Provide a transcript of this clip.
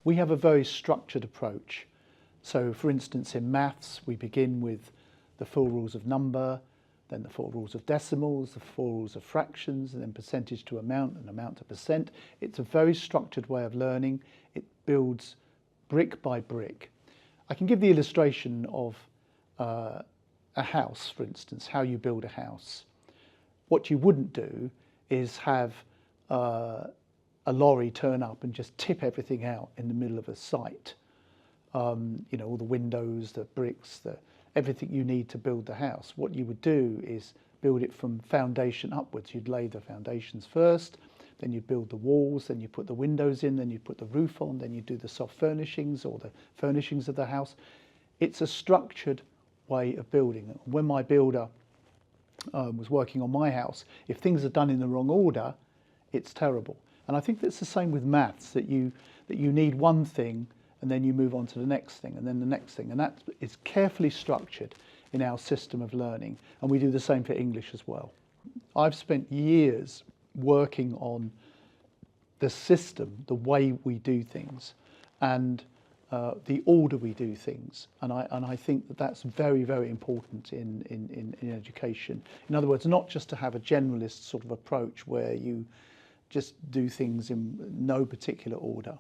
We have a very structured approach. So for instance, in maths, we begin with the 4 rules of number, then the 4 rules of decimals, the 4 rules of fractions, and then percentage to amount and amount to percent. It's a very structured way of learning. It builds brick by brick. I can give the illustration of a house, for instance, how you build a house. What you wouldn't do is have a lorry turn up and just tip everything out in the middle of a site. You know, all the windows, the bricks, everything you need to build the house. What you would do is build it from foundation upwards. You'd lay the foundations first, then you'd build the walls, then you put the windows in, then you put the roof on, then you do the soft furnishings or the furnishings of the house. It's a structured way of building. When my builder was working on my house, if things are done in the wrong order, it's terrible. And I think that's the same with maths, that you need one thing and then you move on to the next thing and then the next thing. And that is carefully structured in our system of learning. And we do the same for English as well. I've spent years working on the system, the way we do things, and the order we do things. And I think that that's very, very important in education. In other words, not just to have a generalist sort of approach where you just do things in no particular order.